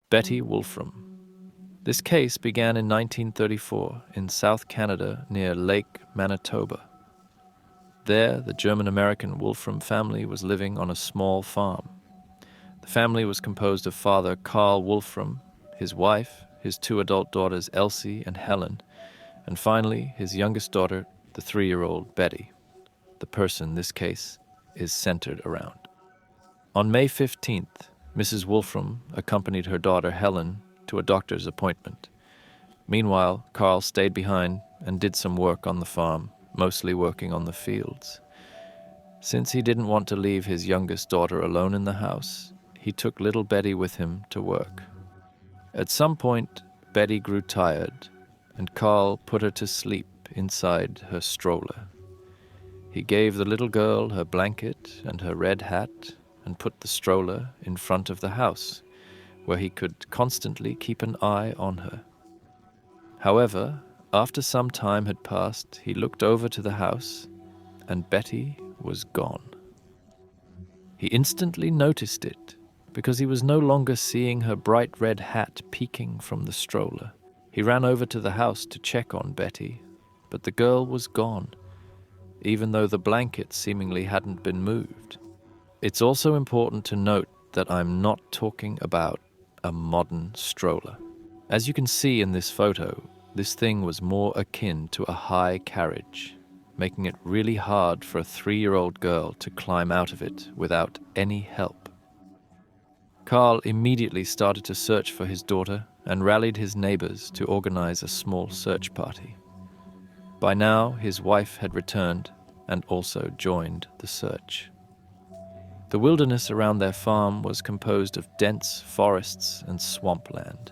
Betty Wolfram. This case began in 1934 in South Canada near Lake Manitoba. There, the German-American Wolfram family was living on a small farm. The family was composed of Father Carl Wolfram, his wife, his 2 adult daughters Elsie and Helen, and finally his youngest daughter, the 3-year-old Betty, the person this case is centered around. On May 15th, Mrs. Wolfram accompanied her daughter Helen to a doctor's appointment. Meanwhile, Carl stayed behind and did some work on the farm, mostly working on the fields. Since he didn't want to leave his youngest daughter alone in the house, he took little Betty with him to work. At some point, Betty grew tired, and Carl put her to sleep inside her stroller. He gave the little girl her blanket and her red hat and put the stroller in front of the house, where he could constantly keep an eye on her. However, after some time had passed, he looked over to the house, and Betty was gone. He instantly noticed it, because he was no longer seeing her bright red hat peeking from the stroller. He ran over to the house to check on Betty, but the girl was gone, even though the blanket seemingly hadn't been moved. It's also important to note that I'm not talking about a modern stroller. As you can see in this photo, this thing was more akin to a high carriage, making it really hard for a 3-year-old girl to climb out of it without any help. Carl immediately started to search for his daughter and rallied his neighbors to organize a small search party. By now, his wife had returned and also joined the search. The wilderness around their farm was composed of dense forests and swampland,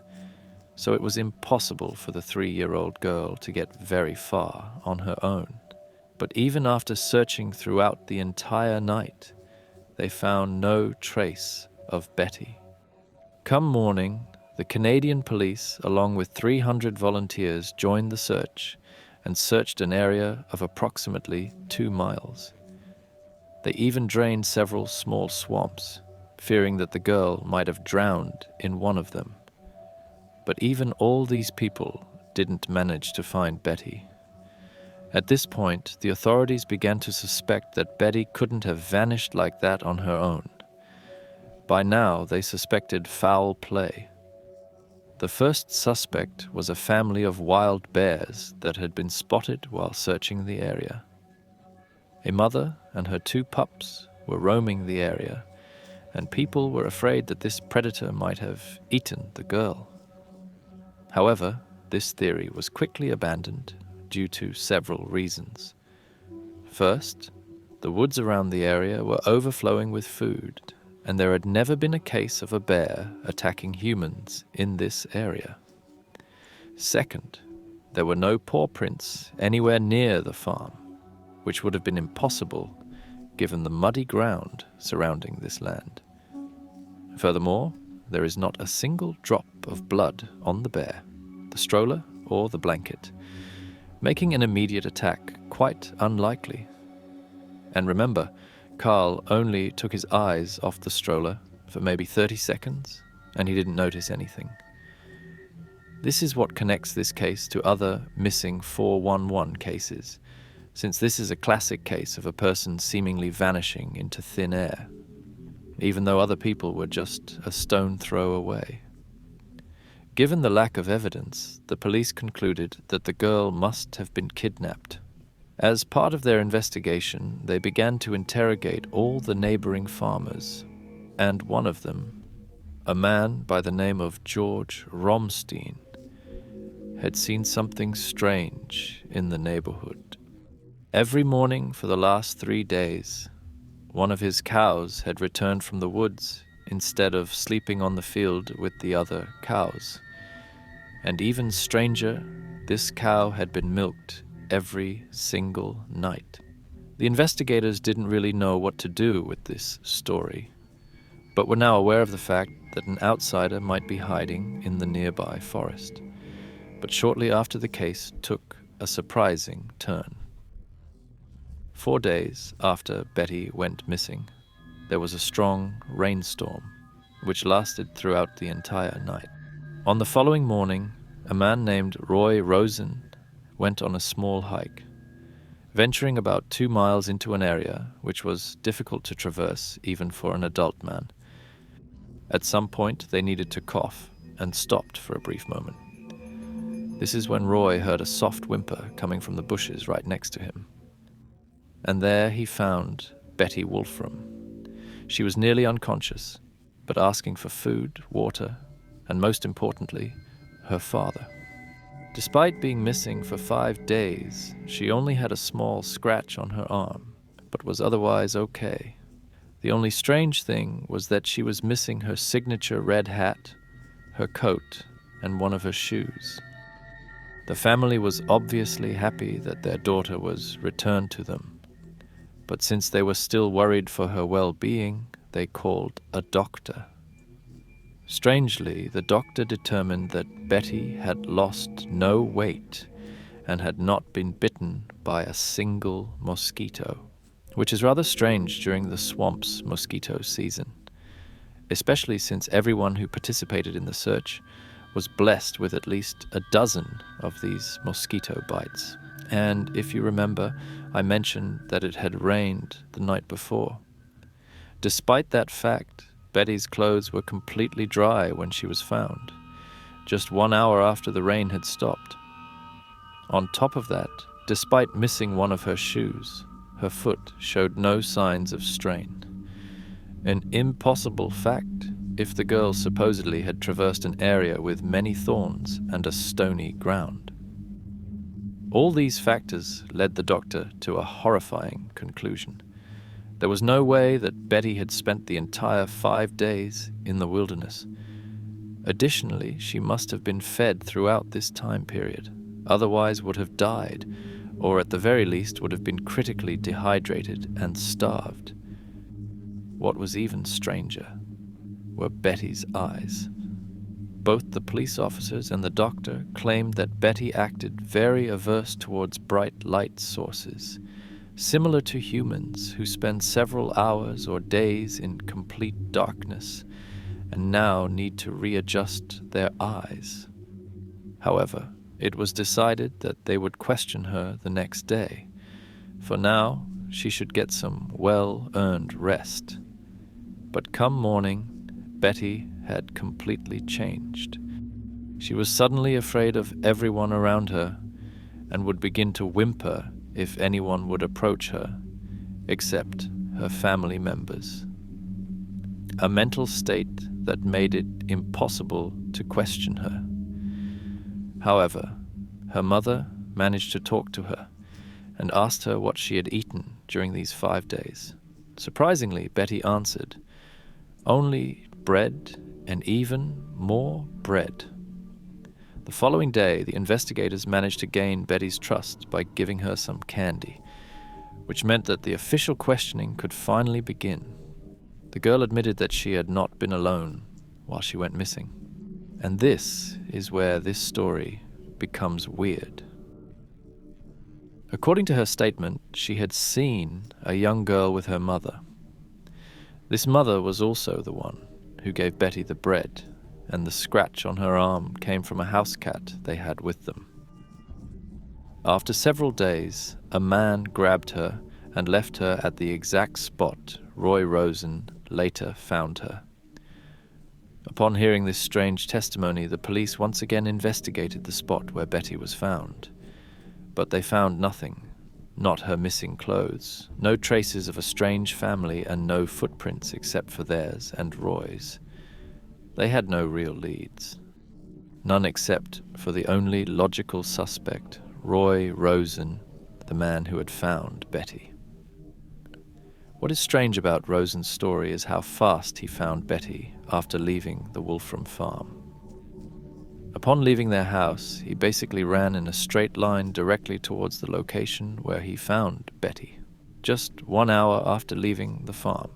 so it was impossible for the 3-year-old girl to get very far on her own. But even after searching throughout the entire night, they found no trace of Betty. Come morning, the Canadian police, along with 300 volunteers, joined the search and searched an area of approximately 2 miles. They even drained several small swamps, fearing that the girl might have drowned in one of them. But even all these people didn't manage to find Betty. At this point, the authorities began to suspect that Betty couldn't have vanished like that on her own. By now, they suspected foul play. The first suspect was a family of wild bears that had been spotted while searching the area. A mother and her 2 pups were roaming the area, and people were afraid that this predator might have eaten the girl. However, this theory was quickly abandoned due to several reasons. First, the woods around the area were overflowing with food, and there had never been a case of a bear attacking humans in this area. Second, there were no paw prints anywhere near the farm, which would have been impossible given the muddy ground surrounding this land. Furthermore, there is not a single drop of blood on the bear, the stroller, or the blanket, making an immediate attack quite unlikely. And remember, Carl only took his eyes off the stroller for maybe 30 seconds, and he didn't notice anything. This is what connects this case to other missing 411 cases, since this is a classic case of a person seemingly vanishing into thin air, even though other people were just a stone throw away. Given the lack of evidence, the police concluded that the girl must have been kidnapped. As part of their investigation, they began to interrogate all the neighboring farmers, and one of them, a man by the name of George Romstein, had seen something strange in the neighborhood. Every morning for the last 3 days, one of his cows had returned from the woods instead of sleeping on the field with the other cows. And even stranger, this cow had been milked every single night. The investigators didn't really know what to do with this story, but were now aware of the fact that an outsider might be hiding in the nearby forest. But shortly after, the case took a surprising turn. 4 days after Betty went missing, there was a strong rainstorm, which lasted throughout the entire night. On the following morning, a man named Roy Rosen went on a small hike, venturing about 2 miles into an area which was difficult to traverse even for an adult man. At some point, they needed to cough and stopped for a brief moment. This is when Roy heard a soft whimper coming from the bushes right next to him. And there he found Betty Wolfram. She was nearly unconscious, but asking for food, water, and most importantly, her father. Despite being missing for 5 days, she only had a small scratch on her arm, but was otherwise okay. The only strange thing was that she was missing her signature red hat, her coat, and one of her shoes. The family was obviously happy that their daughter was returned to them, but since they were still worried for her well-being, they called a doctor. Strangely, the doctor determined that Betty had lost no weight and had not been bitten by a single mosquito, which is rather strange during the swamp's mosquito season, especially since everyone who participated in the search was blessed with at least a dozen of these mosquito bites. And if you remember, I mentioned that it had rained the night before. Despite that fact, Betty's clothes were completely dry when she was found, just 1 hour after the rain had stopped. On top of that, despite missing one of her shoes, her foot showed no signs of strain. An impossible fact if the girl supposedly had traversed an area with many thorns and a stony ground. All these factors led the doctor to a horrifying conclusion. There was no way that Betty had spent the entire 5 days in the wilderness. Additionally, she must have been fed throughout this time period, otherwise would have died, or at the very least would have been critically dehydrated and starved. What was even stranger were Betty's eyes. Both the police officers and the doctor claimed that Betty acted very averse towards bright light sources, similar to humans who spend several hours or days in complete darkness and now need to readjust their eyes. However, it was decided that they would question her the next day. For now, she should get some well-earned rest. But come morning, Betty had completely changed. She was suddenly afraid of everyone around her and would begin to whimper if anyone would approach her, except her family members. A mental state that made it impossible to question her. However, her mother managed to talk to her and asked her what she had eaten during these 5 days. Surprisingly, Betty answered, "Only bread and even more bread." The following day, the investigators managed to gain Betty's trust by giving her some candy, which meant that the official questioning could finally begin. The girl admitted that she had not been alone while she went missing. And this is where this story becomes weird. According to her statement, she had seen a young girl with her mother. This mother was also the one who gave Betty the bread, and the scratch on her arm came from a house cat they had with them. After several days, a man grabbed her and left her at the exact spot Roy Rosen later found her. Upon hearing this strange testimony, the police once again investigated the spot where Betty was found. But they found nothing, not her missing clothes, no traces of a strange family, and no footprints except for theirs and Roy's. They had no real leads. None except for the only logical suspect, Roy Rosen, the man who had found Betty. What is strange about Rosen's story is how fast he found Betty after leaving the Wolfram farm. Upon leaving their house, he basically ran in a straight line directly towards the location where he found Betty, just 1 hour after leaving the farm.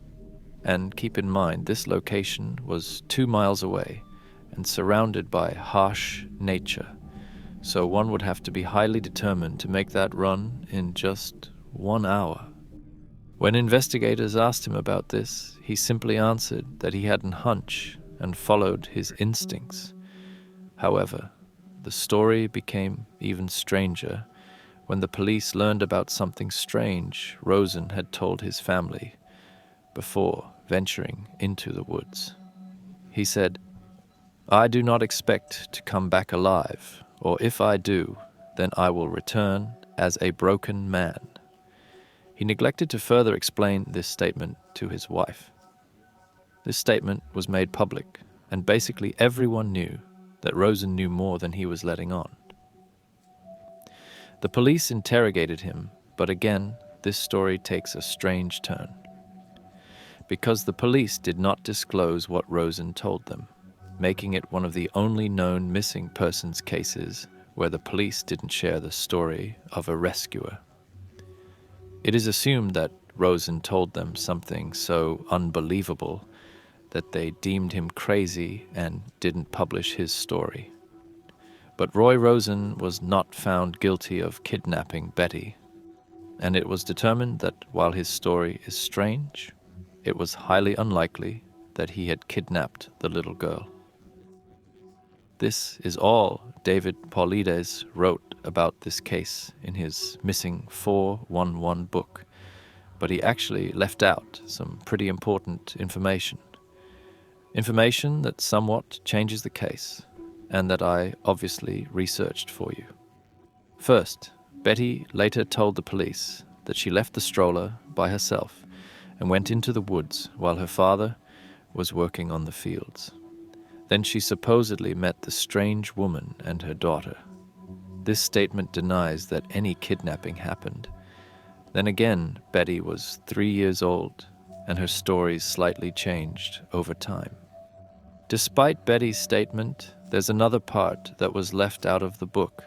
And keep in mind, this location was 2 miles away and surrounded by harsh nature, so one would have to be highly determined to make that run in just 1 hour. When investigators asked him about this, he simply answered that he had a hunch and followed his instincts. However, the story became even stranger when the police learned about something strange Rosen had told his family before venturing into the woods. He said, "I do not expect to come back alive, or if I do, then I will return as a broken man." He neglected to further explain this statement to his wife. This statement was made public, and basically everyone knew that Rosen knew more than he was letting on. The police interrogated him, but again, this story takes a strange turn. Because the police did not disclose what Rosen told them, making it one of the only known missing persons cases where the police didn't share the story of a rescuer. It is assumed that Rosen told them something so unbelievable that they deemed him crazy and didn't publish his story. But Roy Rosen was not found guilty of kidnapping Betty, and it was determined that while his story is strange, it was highly unlikely that he had kidnapped the little girl. This is all David Paulides wrote about this case in his Missing 411 book, but he actually left out some pretty important information. Information that somewhat changes the case, and that I obviously researched for you. First, Betty later told the police that she left the stroller by herself and went into the woods while her father was working on the fields. Then she supposedly met the strange woman and her daughter. This statement denies that any kidnapping happened. Then again, Betty was 3 years old, and her stories slightly changed over time. Despite Betty's statement, there's another part that was left out of the book,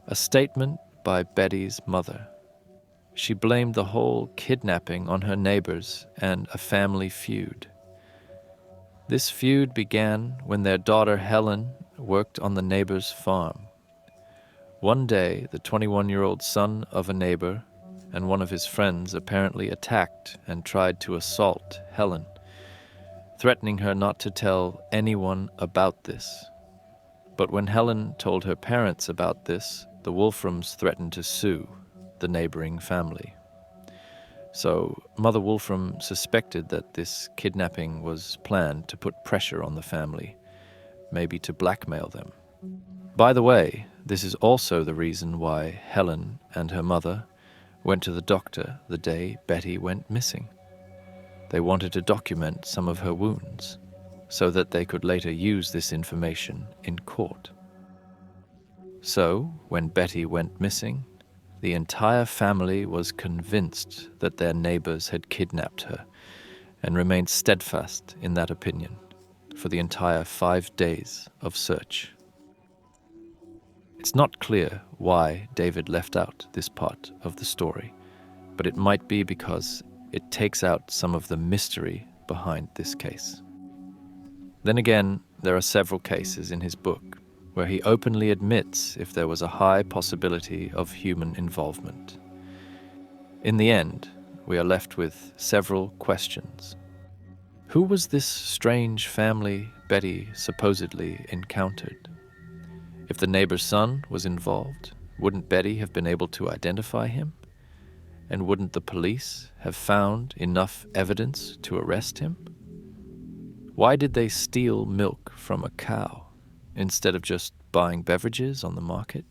a statement by Betty's mother. She blamed the whole kidnapping on her neighbors and a family feud. This feud began when their daughter Helen worked on the neighbor's farm. One day, the 21-year-old son of a neighbor and one of his friends apparently attacked and tried to assault Helen, threatening her not to tell anyone about this. But when Helen told her parents about this, the Wolframs threatened to sue the neighboring family. So Mother Wolfram suspected that this kidnapping was planned to put pressure on the family, maybe to blackmail them. By the way, this is also the reason why Helen and her mother went to the doctor the day Betty went missing. They wanted to document some of her wounds so that they could later use this information in court. So, when Betty went missing, the entire family was convinced that their neighbors had kidnapped her and remained steadfast in that opinion for the entire 5 days of search. It's not clear why David left out this part of the story, but it might be because it takes out some of the mystery behind this case. Then again, there are several cases in his book where he openly admits if there was a high possibility of human involvement. In the end, we are left with several questions. Who was this strange family Betty supposedly encountered? If the neighbor's son was involved, wouldn't Betty have been able to identify him? And wouldn't the police have found enough evidence to arrest him? Why did they steal milk from a cow instead of just buying beverages on the market?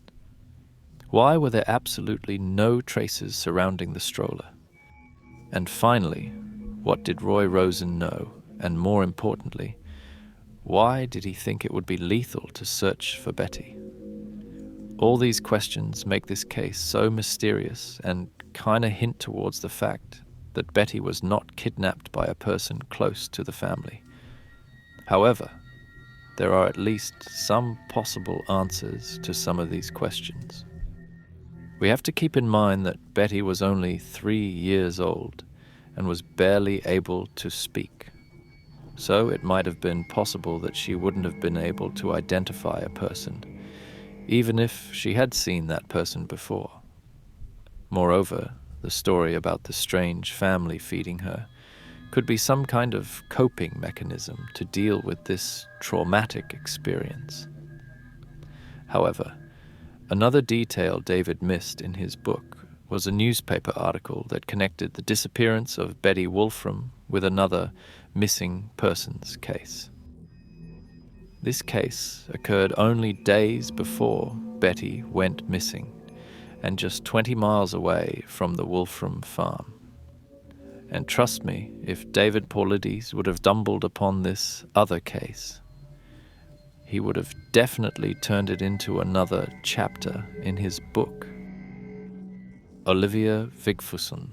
Why were there absolutely no traces surrounding the stroller? And finally, what did Roy Rosen know? And more importantly, why did he think it would be lethal to search for Betty? All these questions make this case so mysterious and kind of hint towards the fact that Betty was not kidnapped by a person close to the family. However, there are at least some possible answers to some of these questions. We have to keep in mind that Betty was only 3 years old and was barely able to speak. So it might have been possible that she wouldn't have been able to identify a person, even if she had seen that person before. Moreover, the story about the strange family feeding her, could be some kind of coping mechanism to deal with this traumatic experience. However, another detail David missed in his book was a newspaper article that connected the disappearance of Betty Wolfram with another missing persons case. This case occurred only days before Betty went missing, and just 20 miles away from the Wolfram farm. And trust me, if David Paulides would have stumbled upon this other case, he would have definitely turned it into another chapter in his book. Olivia Vigfusson.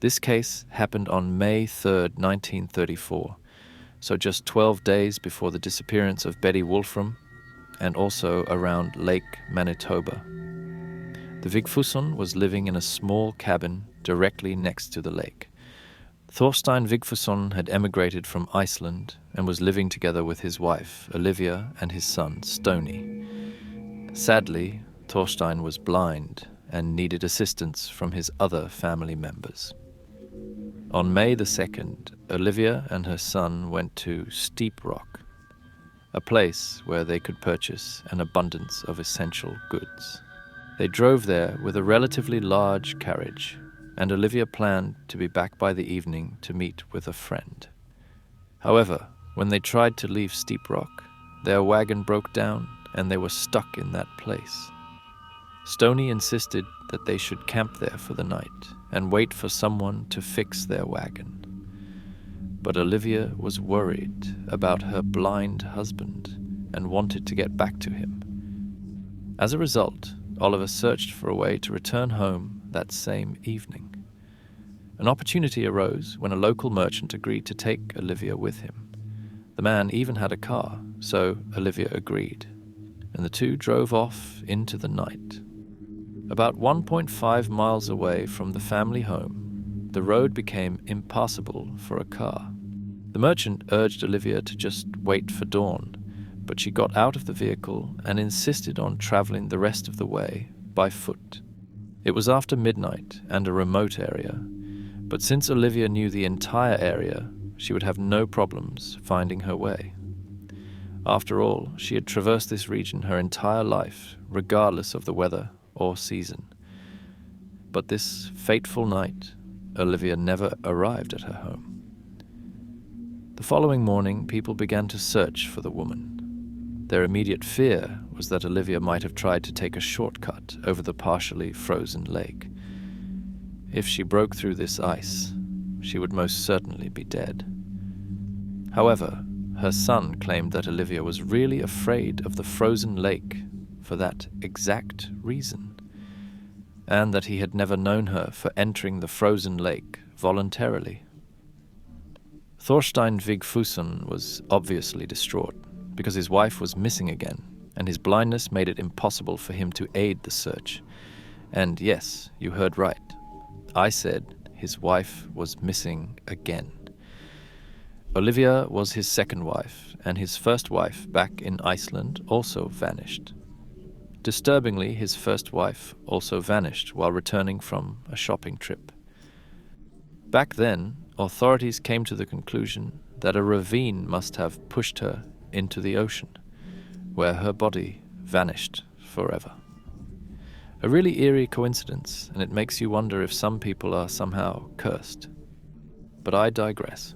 This case happened on May 3rd, 1934, so just 12 days before the disappearance of Betty Wolfram, and also around Lake Manitoba. The Vigfusson was living in a small cabin directly next to the lake. Thorstein Vigfusson had emigrated from Iceland and was living together with his wife, Olivia, and his son, Stony. Sadly, Thorstein was blind and needed assistance from his other family members. On May the 2nd, Olivia and her son went to Steep Rock, a place where they could purchase an abundance of essential goods. They drove there with a relatively large carriage, and Olivia planned to be back by the evening to meet with a friend. However, when they tried to leave Steep Rock, their wagon broke down and they were stuck in that place. Stony insisted that they should camp there for the night and wait for someone to fix their wagon. But Olivia was worried about her blind husband and wanted to get back to him. As a result, Oliver searched for a way to return home that same evening. An opportunity arose when a local merchant agreed to take Olivia with him. The man even had a car, so Olivia agreed, and the two drove off into the night. About 1.5 miles away from the family home, the road became impassable for a car. The merchant urged Olivia to just wait for dawn, but she got out of the vehicle and insisted on traveling the rest of the way by foot. It was after midnight and a remote area, but since Olivia knew the entire area, she would have no problems finding her way. After all, she had traversed this region her entire life, regardless of the weather or season. But this fateful night, Olivia never arrived at her home. The following morning, people began to search for the woman. Their immediate fear was that Olivia might have tried to take a shortcut over the partially frozen lake. If she broke through this ice, she would most certainly be dead. However, her son claimed that Olivia was really afraid of the frozen lake for that exact reason, and that he had never known her for entering the frozen lake voluntarily. Thorstein Vigfusson was obviously distraught, because his wife was missing again, and his blindness made it impossible for him to aid the search. And yes, you heard right. I said his wife was missing again. Olivia was his second wife, and his first wife back in Iceland also vanished. Disturbingly, his first wife also vanished while returning from a shopping trip. Back then, authorities came to the conclusion that a ravine must have pushed her into the ocean, where her body vanished forever. A really eerie coincidence, and it makes you wonder if some people are somehow cursed. But I digress.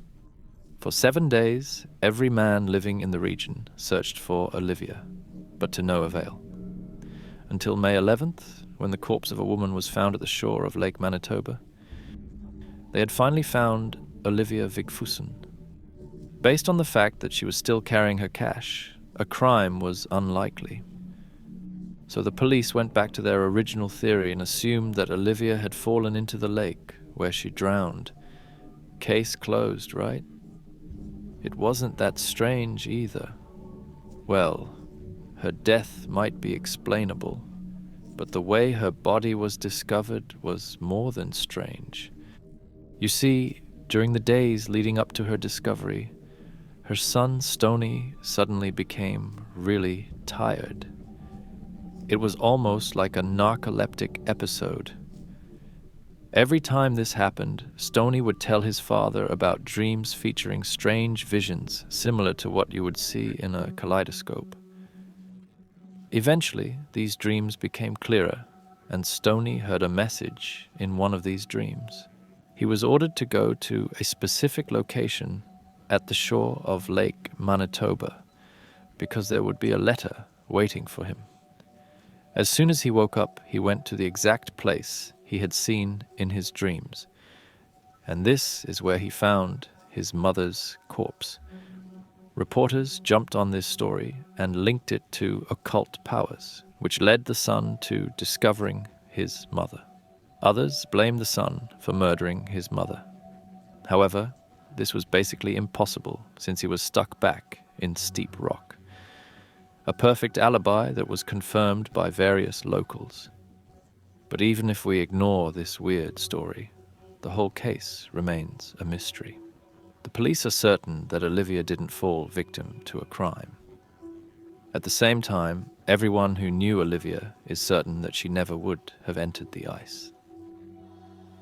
For 7 days, every man living in the region searched for Olivia, but to no avail. Until May 11th, when the corpse of a woman was found at the shore of Lake Manitoba. They had finally found Olivia Vigfusson. Based on the fact that she was still carrying her cash, a crime was unlikely. So the police went back to their original theory and assumed that Olivia had fallen into the lake, where she drowned. Case closed, right? It wasn't that strange either. Well, her death might be explainable, but the way her body was discovered was more than strange. You see, during the days leading up to her discovery, her son Stony suddenly became really tired. It was almost like a narcoleptic episode. Every time this happened, Stoney would tell his father about dreams featuring strange visions similar to what you would see in a kaleidoscope. Eventually, these dreams became clearer, and Stoney heard a message in one of these dreams. He was ordered to go to a specific location at the shore of Lake Manitoba because there would be a letter waiting for him. As soon as he woke up, he went to the exact place he had seen in his dreams, and this is where he found his mother's corpse. Reporters jumped on this story and linked it to occult powers, which led the son to discovering his mother. Others blamed the son for murdering his mother. However, this was basically impossible since he was stuck back in steep rock. A perfect alibi that was confirmed by various locals. But even if we ignore this weird story, the whole case remains a mystery. The police are certain that Olivia didn't fall victim to a crime. At the same time, everyone who knew Olivia is certain that she never would have entered the ice.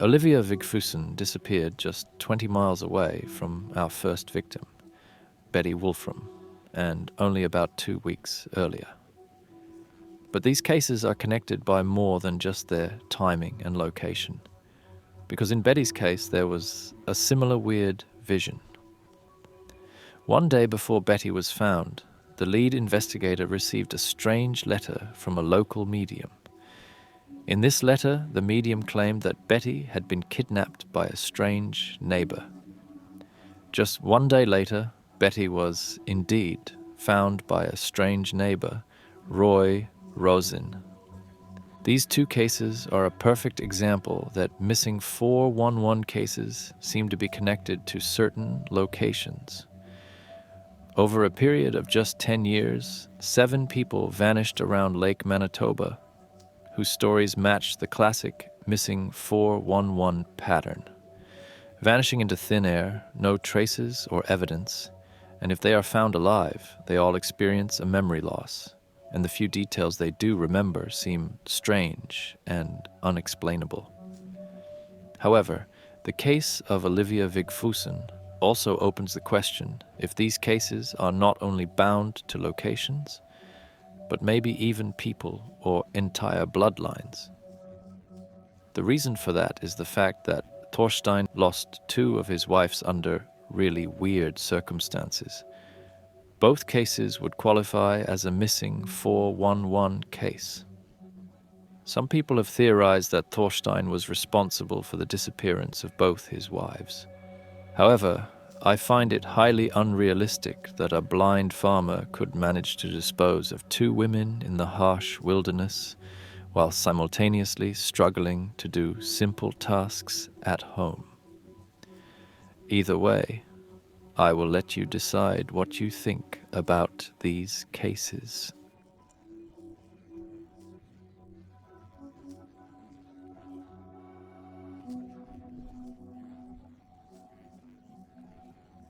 Olivia Vigfusen disappeared just 20 miles away from our first victim, Betty Wolfram, and only about 2 weeks earlier. But these cases are connected by more than just their timing and location, because in Betty's case there was a similar weird vision. One day before Betty was found, the lead investigator received a strange letter from a local medium. In this letter, the medium claimed that Betty had been kidnapped by a strange neighbor. Just 1 day later, Betty was indeed found by a strange neighbor, Roy Rosin. These two cases are a perfect example that missing 411 cases seem to be connected to certain locations. Over a period of just 10 years, 7 people vanished around Lake Manitoba, whose stories matched the classic missing 411 pattern. Vanishing into thin air, no traces or evidence, and if they are found alive, they all experience a memory loss, and the few details they do remember seem strange and unexplainable. However, the case of Olivia Vigfusen also opens the question if these cases are not only bound to locations, but maybe even people or entire bloodlines. The reason for that is the fact that Thorstein lost 2 of his wives under really weird circumstances. Both cases would qualify as a missing 411 case. Some people have theorized that Thorstein was responsible for the disappearance of both his wives. However, I find it highly unrealistic that a blind farmer could manage to dispose of 2 women in the harsh wilderness while simultaneously struggling to do simple tasks at home. Either way, I will let you decide what you think about these cases.